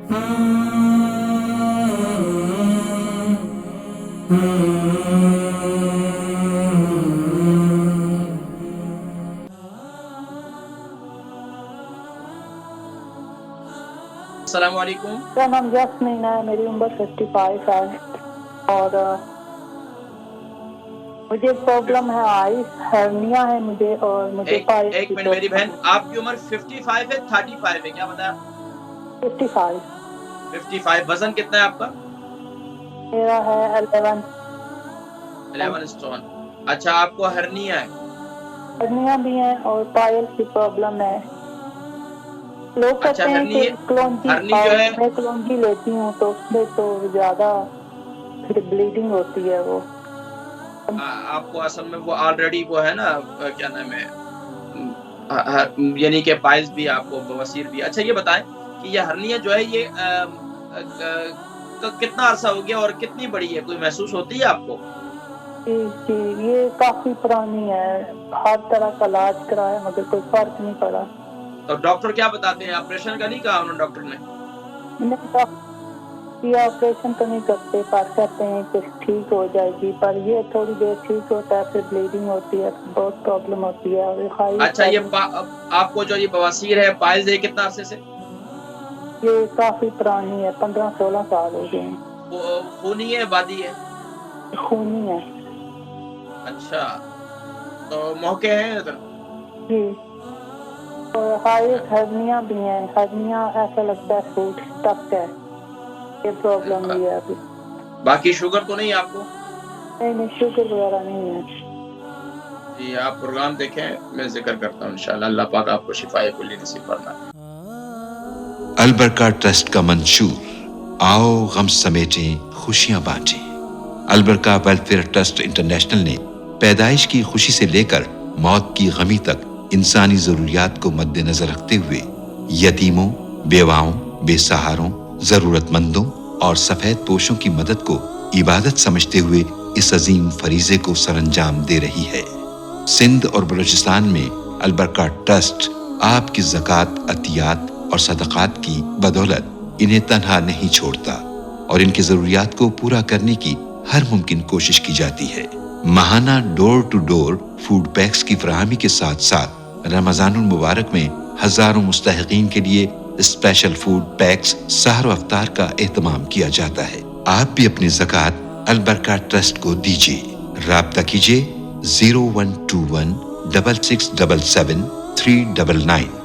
अस्सलाम वालेकुम। मेरा नाम जैस्मीन है, मेरी उम्र 55 है और मुझे प्रॉब्लम है आइस हर्निया है मुझे और मुझे एक मिनट मेरी बहन, आपकी उम्र 55 है 35 है, क्या बताया? 55। 55। वजन कितना है आपका? मेरा है 11 स्टोन। अच्छा, आपको हर्निया है? हर्निया भी है और पायल की प्रॉब्लम है। लोग अच्छा, कहते हैं कि हर्नी जो है, मैं क्लोंजी लेती हूँ तो उसमें तो ज्यादा फिर ब्लीडिंग होती है वो। आपको असल में वो ऑलरेडी वो है ना, क्या नाम है, यानी कि पाइल्स भी आपको, बवासीर भी। अच्छा ये बताएं कि ये हर्निया जो है ये कितना अरसा हो गया और कितनी बड़ी है, कोई महसूस होती है आपको? जी, ये काफी पुरानी है, हर तरह का इलाज कराया मगर कोई फर्क नहीं पड़ा। तो डॉक्टर क्या बताते हैं? ऑपरेशन का नहीं कहा उन्होंने डॉक्टर ने? ये ऑपरेशन तो नहीं करते पर कहते हैं कि ठीक हो जाएगी, पर ये थोड़ी देर ठीक होता है फिर ब्लीडिंग होती है, बहुत प्रॉब्लम होती है। और अच्छा, ये आपको जो ये बवासीर है, पाइल्स है, कितना अरसे से? ये काफी पुरानी है, 15-16 साल हो गए हैं। वो खूनी है, वादी है? खूनी है। अच्छा, तो मौके हैं उधर? जी, और हाइट हर्निया भी है, हर्निया ऐसा लगता है फूट स्टक है, ये प्रॉब्लम भी है अभी। बाकी शुगर तो नहीं आपको? नहीं, शुगर वगैरह नहीं है। जी, आप प्रोग्राम देखें, मैं जिक्र करता हूँ इंशाल्लाह। अल्लाह पाक आपको शिफाए कुल्ली नसीब फरमाए। अलबरका ट्रस्ट का मंशूर, आओ गम समेटें खुशियां बांटें। अलबरका वेलफेयर ट्रस्ट इंटरनेशनल ने पैदाइश की खुशी से लेकर मौत की गमी तक इंसानी जरूरियात को मद्देनजर रखते हुए यतीमों, बेवाओं, बेसहारों, जरूरतमंदों और सफेद पोशों की मदद को इबादत समझते हुए इस अजीम फरीजे को सरअंजाम दे रही है। सिंध और बलूचिस्तान में अलबरका ट्रस्ट आपकी ज़कात, अतियात और सदक़ात की बदौलत इन्हें तन्हा नहीं छोड़ता और इनकी ज़रूरियात को पूरा करने की हर मुमकिन कोशिश की जाती है। माहाना door to door food packs की फराहमी के साथ साथ रमज़ानुल मुबारक में हजारों मुस्तहिकीन के लिए स्पेशल फूड पैक्स सहर अफ्तार का एहतमाम किया जाता है। आप भी अपनी ज़कात अलबरका ट्रस्ट को दीजिए। राब्ता कीजिए 0121 6677 399।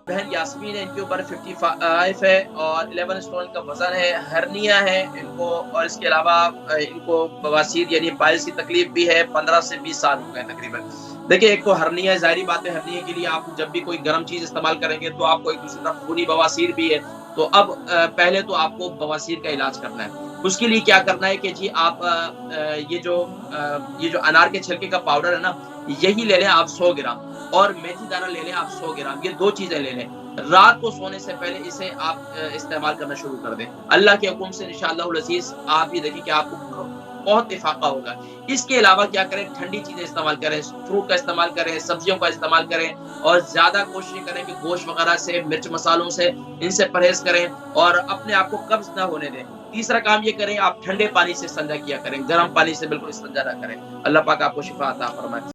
बहन यास्मीन है, इनकी उम्र 55 है और 11 स्टोन का वजन है, हर्निया है इनको, और इसके अलावा इनको बवासीर यानी पाइल्स की तकलीफ भी है। 15 से 20 साल हो गए तकरीबन। देखिए, एक तो हर्निया, जाहिर बात है हर्निया के लिए आप जब भी कोई गर्म चीज इस्तेमाल करेंगे तो आपको एक दूसरी तरफ खूनी बवासीर भी है। तो अब पहले तो आपको बवासीर का इलाज करना है। उसके लिए क्या करना है कि जी आप ये जो अनार के छिलके का पाउडर है ना, यही ले लें आप 100 ग्राम, और मेथी दाना ले लें आप 100 ग्राम। ये दो चीजें ले लें। रात को सोने से पहले इसे आप इस्तेमाल करना शुरू कर दें। अल्लाह के हुक्म से इंशाअल्लाह अज़ीज़ आप ये देखिए कि आपको बहुत इफाका होगा। इसके अलावा क्या करें, ठंडी चीजें इस्तेमाल करें, फ्रूट का इस्तेमाल करें, सब्जियों का इस्तेमाल करें, और ज्यादा कोशिश करें कि गोश्त वगैरह से, मिर्च मसालों से, इनसे परहेज करें और अपने आप को कब्ज ना होने दें। तीसरा काम ये करें, आप ठंडे पानी से इस्तिंजा किया करें, गर्म पानी से बिल्कुल इस्तिंजा ना करें। अल्लाह पाक आपको शिफा अता फरमाए।